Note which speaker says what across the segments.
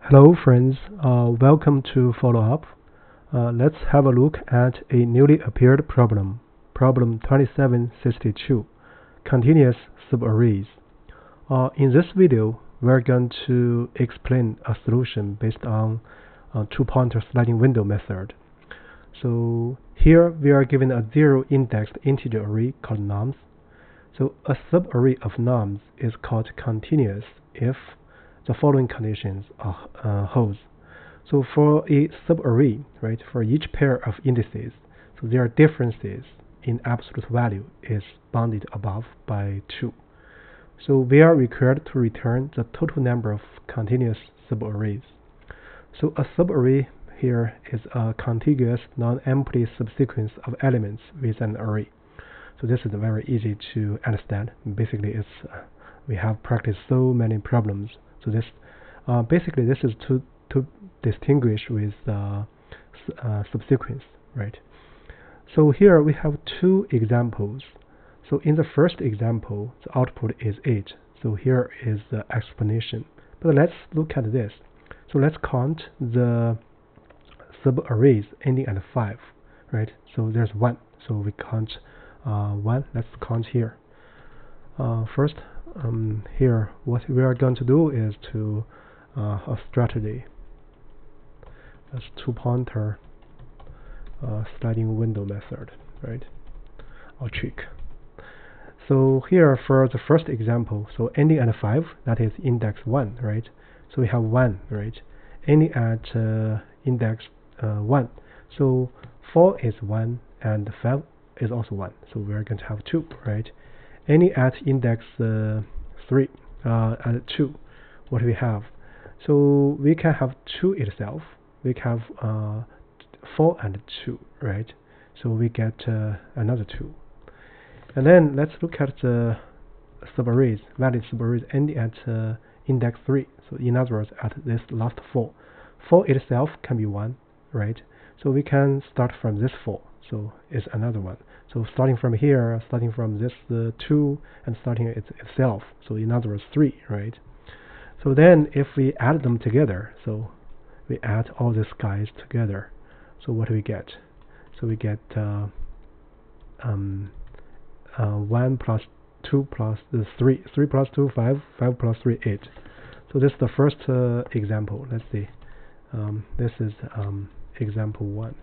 Speaker 1: Hello friends, welcome to follow up. Let's have a look at a newly appeared problem, problem 2762, continuous subarrays. In this video, we're going to explain a solution based on two-pointer sliding window method. So here we are given a zero-indexed integer array called nums. So a subarray of nums is called continuous if the following conditions holds. So for a subarray, right, for each pair of indices, so their differences in absolute value is bounded above by 2. So we are required to return the total number of continuous subarrays. So a subarray here is a contiguous non-empty subsequence of elements with an array. So this is very easy to understand. Basically, it's we have practiced so many problems. So this basically this is to distinguish with subsequence, right? So here we have two examples. So in the first example, the output is 8. So here is the explanation. But let's look at this. So let's count the subarrays ending at 5, right? So there's 1. So we count 1. Let's count here. First, here what we are going to do is to a strategy. That's two-pointer sliding window method, right? Or trick. So here for the first example, so ending at 5, that is index 1, right? So we have 1, right? Ending at index 1. So 4 is 1 and 5 is also 1. So we are going to have 2, right? Ending at index 3 and 2, what we have? So we can have 2 itself. We can have 4 and 2, right? So we get another 2. And then let's look at the subarrays, valid subarrays ending at index 3. So in other words, at this last 4. 4 itself can be 1, right? So we can start from this 4. So it's another one. So starting from here, starting from this 2, and starting itself. So in other words, 3, right? So then if we add them together, so we add all these guys together. So what do we get? So we get 1 plus 2 plus 3. 3 plus 2, 5. 5 plus 3, 8. So this is the first example. Let's see. This is example 1.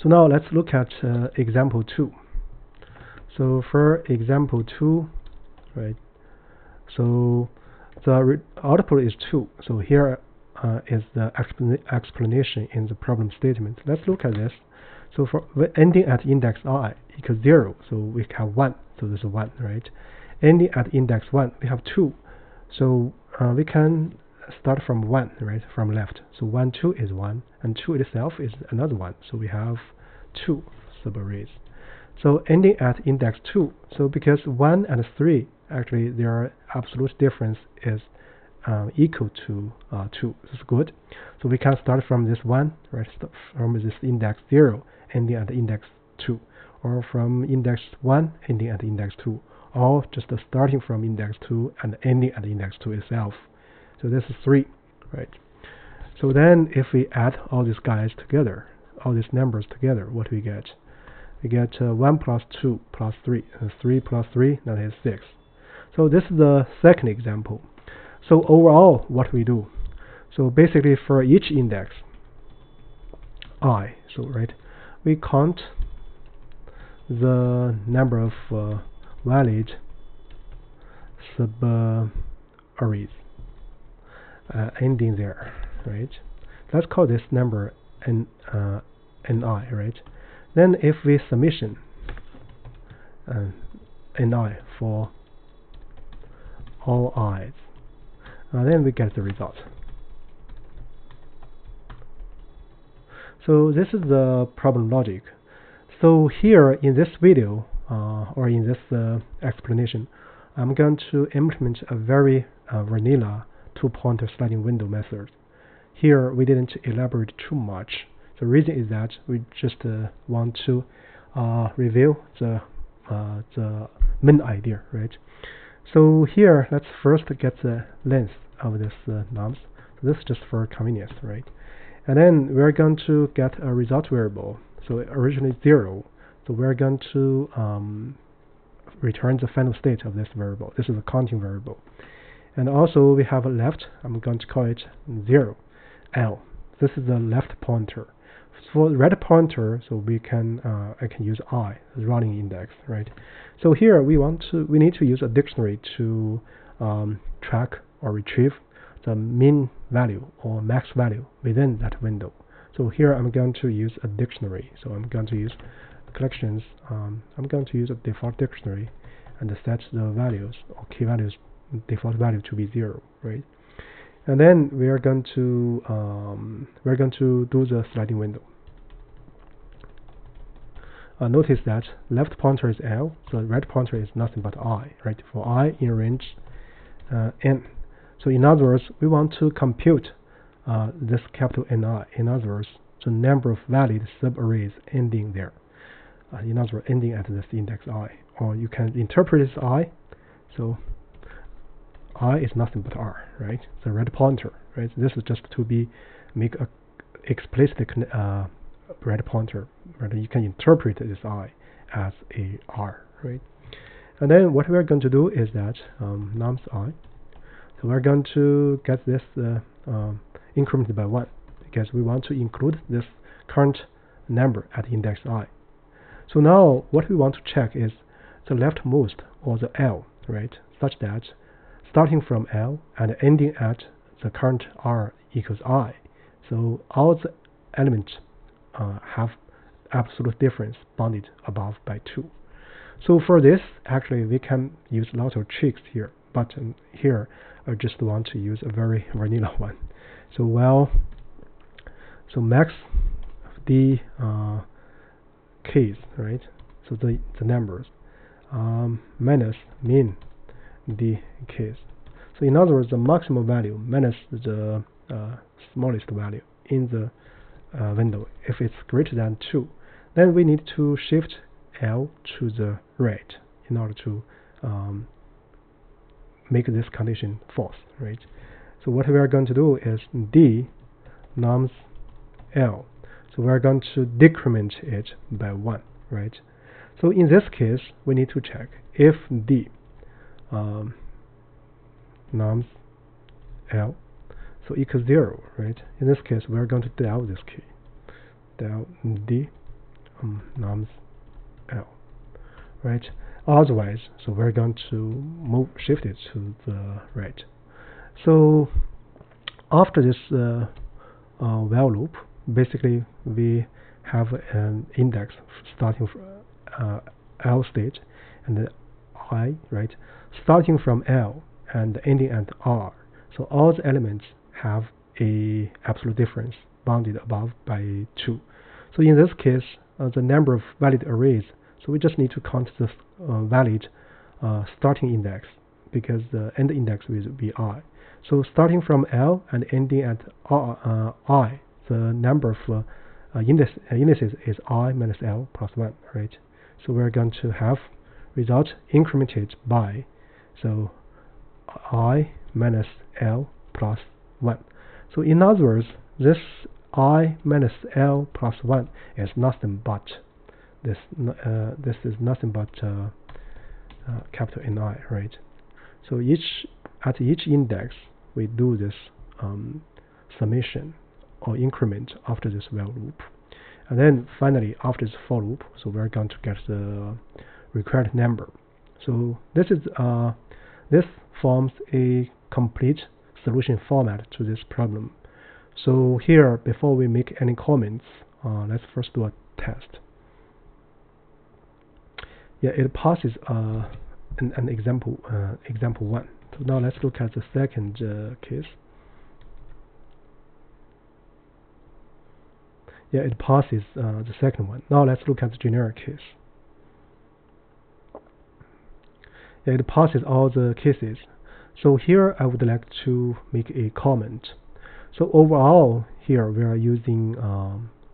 Speaker 1: So now let's look at example 2. So for example 2, right? So the output is 2. So here is the explanation in the problem statement. Let's look at this. So for ending at index I equals 0, so we have 1. So this is 1, right? Ending at index 1, we have 2. So we can start from 1, right? From left. So 1, 2 is 1, and 2 itself is another 1. So we have 2 subarrays. So ending at index 2. So because 1 and 3, actually their absolute difference is equal to 2. This is good. So we can start from this 1, right? From this index 0, ending at index 2, or from index 1, ending at index 2, or just starting from index 2 and ending at index 2 itself. So this is 3, right? So then if we add all these guys together, all these numbers together, what we get? We get 1 plus 2 plus 3, and 3 plus 3, that is 6. So this is the second example. So overall, what we do? So basically for each index, I, so right, we count the number of valid subarrays ending there, right? Let's call this number ni, right? Then if we summation ni for all i's, then we get the result. So this is the problem logic. So here in this video or in this explanation, I'm going to implement a very vanilla two-pointer sliding window method. Here we didn't elaborate too much. The reason is that we just want to review the main idea, right? So here let's first get the length of this nums. So this is just for convenience, right? And then we're going to get a result variable. So originally 0. So we're going to return the final state of this variable. This is a counting variable. And also we have a left. I'm going to call it 0, L. This is the left pointer. For the right pointer, so we can I can use I, the running index, right? So here we need to use a dictionary to track or retrieve the min value or max value within that window. So here I'm going to use a dictionary. So I'm going to use collections. I'm going to use a default dictionary and set the values or key values default value to be 0, right? And then we are going to do the sliding window. Notice that left pointer is L, so right pointer is nothing but I, right? For I in range n. So in other words, we want to compute this capital Ni. In other words, the number of valid subarrays ending there. In other words, ending at this index I. Or you can interpret this I. So I is nothing but R, right? The right pointer, right? This is just to make a explicit right pointer. Right? You can interpret this I as a R, right? And then what we're going to do is that nums I. So we're going to get this incremented by 1 because we want to include this current number at index I. So now what we want to check is the leftmost or the L, right? Such that starting from L and ending at the current R equals I. So all the elements have absolute difference bounded above by 2. So for this, actually we can use lots of tricks here, but here I just want to use a very vanilla one. So max the keys, right? So the numbers minus min the keys. So in other words, the maximum value minus the smallest value in the window. If it's greater than 2, then we need to shift L to the right in order to make this condition false, right? So what we are going to do is d nums L. So we are going to decrement it by 1, right? So in this case, we need to check if d nums L so equals 0, right? In this case, we are going to del this key, del d nums L, right? Otherwise, so we're going to shift it to the right. So after this while loop, basically we have an index starting from L state and then I, right? Starting from L and ending at R. So all the elements have a absolute difference bounded above by 2. So in this case, the number of valid arrays, so we just need to count the valid starting index because the end index will be I. So starting from L and ending at I, the number of indices is I minus L plus 1, right? So we're going to have result incremented by so I minus L plus 1. So in other words, this I minus L plus 1 is nothing but this is nothing but capital Ni, right? So at each index we do this summation or increment after this while loop, and then finally after this for loop, so we're going to get the required number. So this is this forms a complete solution format to this problem. So here, before we make any comments, let's first do a test. Yeah, it passes an example 1. So now let's look at the second case. Yeah, it passes the second one. Now let's look at the generic case. Yeah, it passes all the cases. So here I would like to make a comment. So overall, here we are using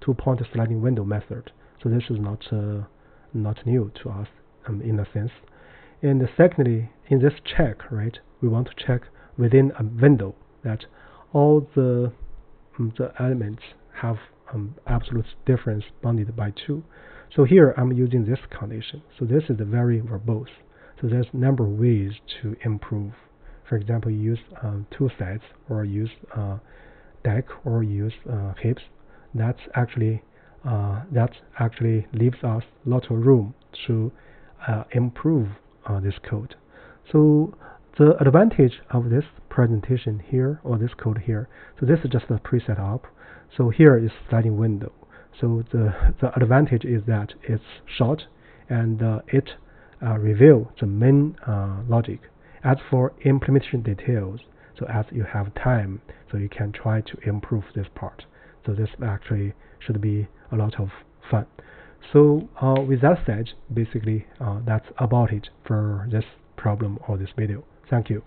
Speaker 1: 2-point sliding window method. So this is not new to us in a sense. And secondly, in this check, right, we want to check within a window that all the elements have absolute difference bounded by 2. So here I'm using this condition. So this is very verbose. So there's a number of ways to improve. For example, you use 2 sets, or use deck, or use heaps. That actually leaves us a lot of room to improve this code. So the advantage of this presentation here, or this code here, so this is just a preset up. So here is sliding window. So the advantage is that it's short, and it reveals the main logic. As for implementation details, so as you have time, so you can try to improve this part. So this actually should be a lot of fun. So with that said, basically that's about it for this problem or this video. Thank you.